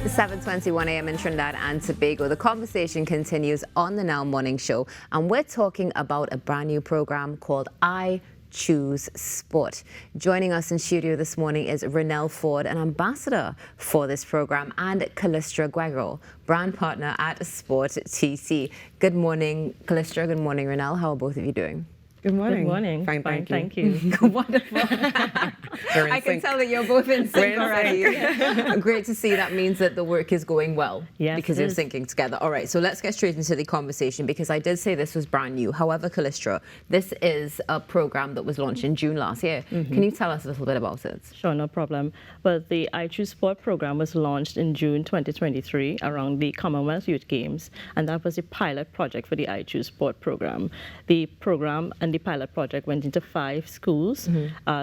7:21 a.m. in Trinidad and Tobago. The conversation continues on the Now Morning Show, and we're talking about a brand new program called I Choose Sport. Joining us in studio this morning is Renelle Ford, an ambassador for this program, and Callistra Guerrero, brand partner at Sport TC. Good morning, Callistra. Good morning, Renelle. How are both of you doing? Good morning. Good morning. Fine, thank you. Wonderful. I can tell that you're both in sync already. Great to see. That means that the work is going well. Yes, because you're syncing together. All right, so let's get straight into the conversation, because I did say this was brand new. However, Callistra, this is a program that was launched in June last year. Can you tell us a little bit about it? Sure, no problem. But the I Choose Sport program was launched in June 2023 around the Commonwealth Youth Games, and that was a pilot project for the I Choose Sport program. The program and the pilot project went into 5 schools,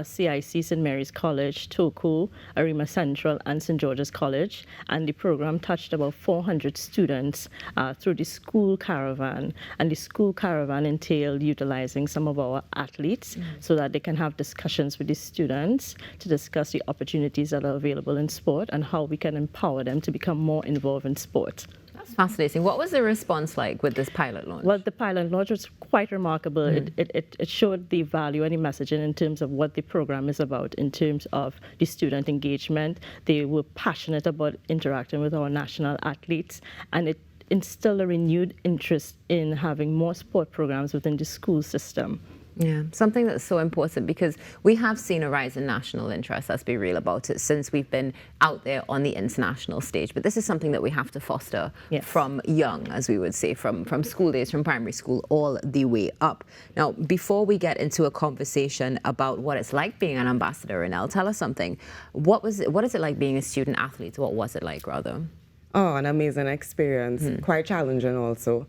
CIC St. Mary's College, Toku, Arima Central, and St. George's College, and the program touched about 400 students through the school caravan, and the school caravan entailed utilizing some of our athletes so that they can have discussions with the students to discuss the opportunities that are available in sport and how we can empower them to become more involved in sport. That's fascinating. What was the response like with this pilot launch? Well, the pilot launch was quite remarkable. It showed the value and the messaging in terms of what the program is about, in terms of the student engagement. They were passionate about interacting with our national athletes, and it instilled a renewed interest in having more sport programs within the school system. Yeah, something that's so important, because we have seen a rise in national interest, let's be real about it, since we've been out there on the international stage. But this is something that we have to foster from young, as we would say, from school days, from primary school, all the way up. Now, before we get into a conversation about what it's like being an ambassador, Renelle, tell us something. What is it like being a student athlete? What was it like, rather? Oh, an amazing experience. Quite challenging also.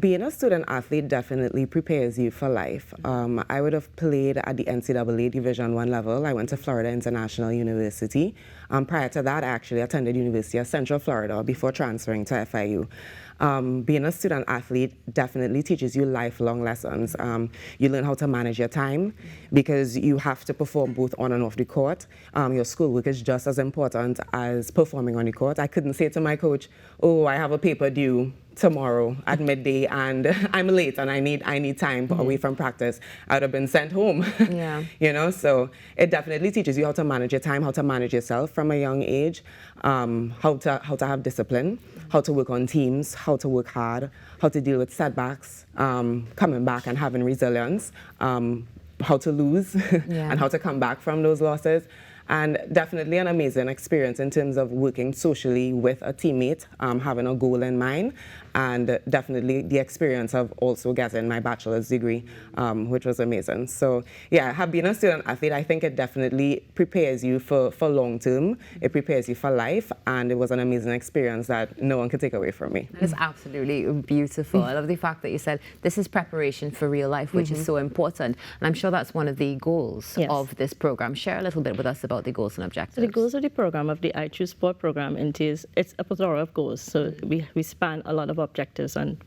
Being a student athlete definitely prepares you for life. I would have played at the NCAA Division I level. I went to Florida International University. Prior to that, I actually attended University of Central Florida before transferring to FIU. Being a student athlete definitely teaches you lifelong lessons. You learn how to manage your time, because you have to perform both on and off the court. Your schoolwork is just as important as performing on the court. I couldn't say to my coach, oh, I have a paper due tomorrow at midday and I'm late and I need time away from practice. I would have been sent home. Yeah. You know, so it definitely teaches you how to manage your time, how to manage yourself from a young age, how to have discipline, how to work on teams, how to work hard, how to deal with setbacks, coming back and having resilience, how to lose and how to come back from those losses. And definitely an amazing experience in terms of working socially with a teammate, having a goal in mind, and definitely the experience of also getting my bachelor's degree, which was amazing. So yeah, have been a student athlete, I think it definitely prepares you for long term, it prepares you for life, and it was an amazing experience that no one could take away from me. That is absolutely beautiful. I love the fact that you said this is preparation for real life, which is so important. And I'm sure that's one of the goals of this program. Share a little bit with us about the goals and objectives. So the goals of the program, of the I Choose Sport program, entails, it's a plethora of goals. So we span a lot of objectives, and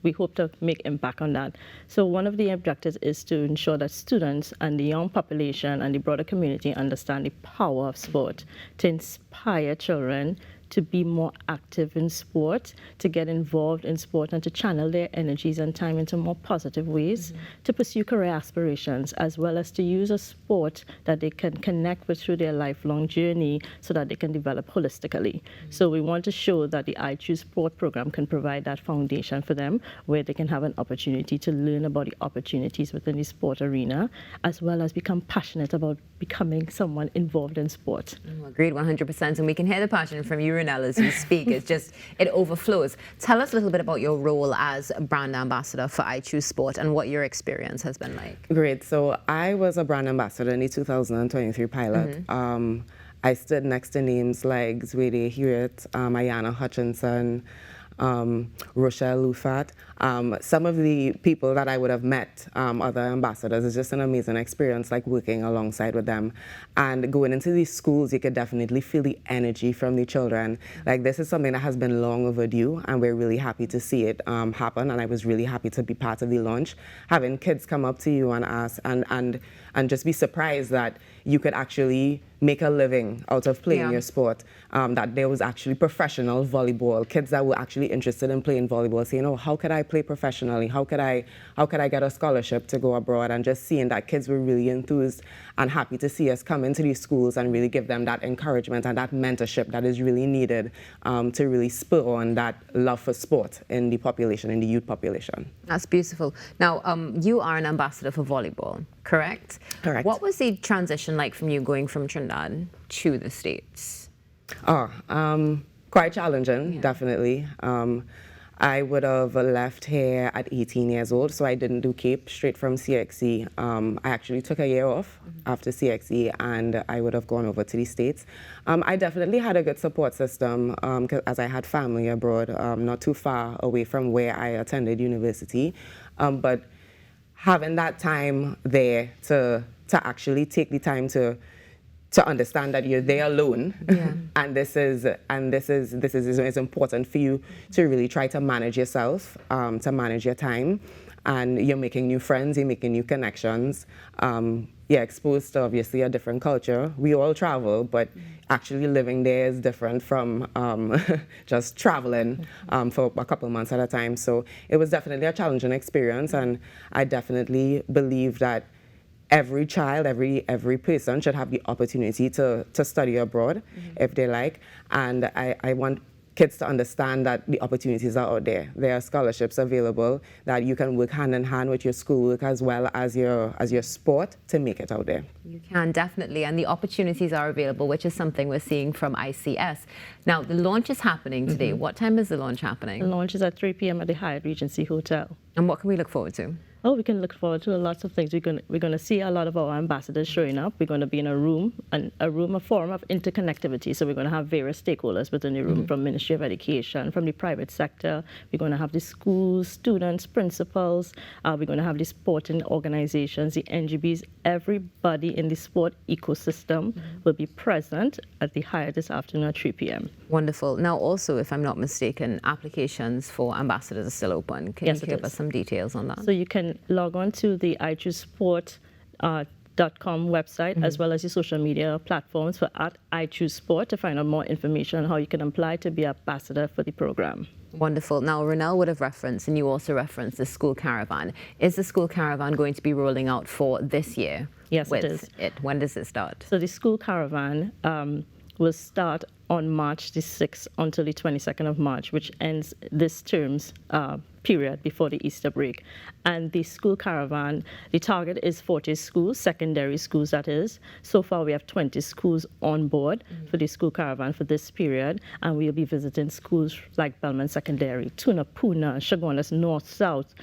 we hope to make impact on that. So one of the objectives is to ensure that students and the young population and the broader community understand the power of sport, to inspire children to be more active in sport, to get involved in sport, and to channel their energies and time into more positive ways, to pursue career aspirations, as well as to use a sport that they can connect with through their lifelong journey so that they can develop holistically. So we want to show that the I Choose Sport program can provide that foundation for them, where they can have an opportunity to learn about the opportunities within the sport arena, as well as become passionate about becoming someone involved in sport. Agreed, 100%. And we can hear the passion from you, Renelle, as you speak. It's just, it overflows. Tell us a little bit about your role as brand ambassador for I Choose Sport and what your experience has been like. Great. So I was a brand ambassador in the 2023 pilot. I stood next to names like Zwede Hewitt, Ayana Hutchinson, Rochelle Lufat. Some of the people that I would have met, other ambassadors, is just an amazing experience, like working alongside with them. And going into these schools, you could definitely feel the energy from the children. Like, this is something that has been long overdue, and we're really happy to see it happen. And I was really happy to be part of the launch. Having kids come up to you and ask, and just be surprised that you could actually make a living out of playing your sport, that there was actually professional volleyball, kids that were actually interested in playing volleyball saying, oh, how could I play professionally? How could I get a scholarship to go abroad? And just seeing that kids were really enthused and happy to see us come into these schools and really give them that encouragement and that mentorship that is really needed to really spur on that love for sport in the population, in the youth population. That's beautiful. Now, you are an ambassador for volleyball, correct? Correct. What was the transition like from you going from Trinidad to the States? Quite challenging, definitely. I would have left here at 18 years old, so I didn't do Cape straight from CXC. I actually took a year off after CXC, and I would have gone over to the States. I definitely had a good support system, as I had family abroad, not too far away from where I attended university. But having that time there to actually take the time to understand that you're there alone, and this is it's important for you to really try to manage yourself, to manage your time, and you're making new friends, you're making new connections. You're exposed to obviously a different culture. We all travel, but actually living there is different from just traveling for a couple of months at a time. So it was definitely a challenging experience, and I definitely believe that every child, every person should have the opportunity to study abroad if they like. And I want kids to understand that the opportunities are out there. There are scholarships available that you can work hand in hand with your schoolwork as well as your sport to make it out there. You can, definitely, and the opportunities are available, which is something we're seeing from ICS. Now, the launch is happening today. What time is the launch happening? The launch is at 3 p.m. at the Hyatt Regency Hotel. And what can we look forward to? Oh, we can look forward to lots of things. We're going to see a lot of our ambassadors showing up. We're going to be in a forum of interconnectivity. So we're going to have various stakeholders within the room, from Ministry of Education, from the private sector. We're going to have the schools, students, principals. We're going to have the sporting organizations, the NGBs. Everybody in the sport ecosystem will be present at the Hyatt this afternoon at 3 p.m. Wonderful. Now, also, if I'm not mistaken, applications for ambassadors are still open. Can you give us some details on that? So you can log on to the iChooseSport.com website, as well as your social media platforms for @iChooseSport to find out more information on how you can apply to be ambassador for the program. Wonderful. Now, Ronelle would have referenced, and you also referenced, the school caravan. Is the school caravan going to be rolling out for this year? Yes, it is. When does it start? So the school caravan will start on March the 6th until the 22nd of March, which ends this term's period before the Easter break. And the school caravan, the target is 40 schools, secondary schools that is. So far we have 20 schools on board for the school caravan for this period, and we'll be visiting schools like Belmont Secondary, Tunapuna, Chaguanas North, South,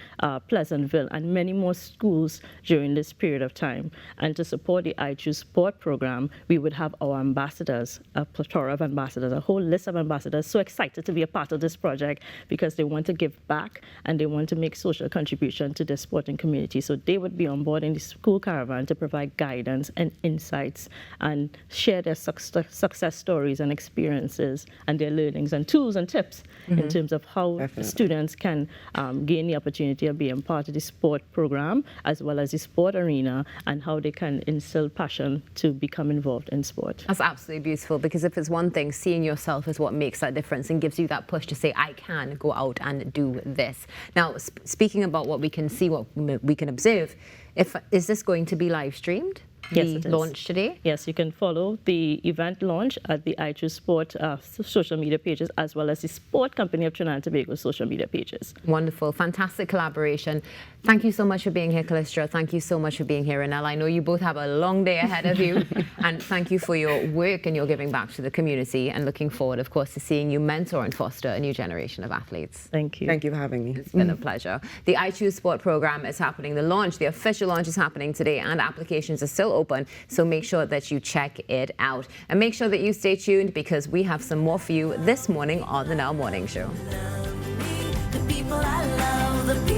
Pleasantville, and many more schools during this period of time. And to support the I Choose Sport program, we would have our ambassadors, a plethora of ambassadors, a whole list of ambassadors, so excited to be a part of this project because they want to give back and they want to make social contribution to the sporting community. So they would be on board in the school caravan to provide guidance and insights and share their success stories and experiences and their learnings and tools and tips in terms of how students can gain the opportunity of being part of the sport program as well as the sport arena, and how they can instill passion to become involved in sport. That's absolutely beautiful, because if it's one thing, seeing yourself is what makes that difference and gives you that push to say, I can go out and do this. Now, speaking about what we can see, what we can observe, is this going to be live streamed? Yes, it is. Launch today? Yes, you can follow the event launch at the I Choose Sport social media pages, as well as the Sport Company of Trinidad and Tobago social media pages. Wonderful. Fantastic collaboration. Thank you so much for being here, Callistra. Thank you so much for being here, Ronelle. I know you both have a long day ahead of you. And thank you for your work and your giving back to the community, and looking forward, of course, to seeing you mentor and foster a new generation of athletes. Thank you. Thank you for having me. It's been a pleasure. The I Choose Sport program is happening. The launch, the official launch, is happening today, and applications are still open. So make sure that you check it out. And make sure that you stay tuned, because we have some more for you this morning on the Now Morning Show. The people I love, the people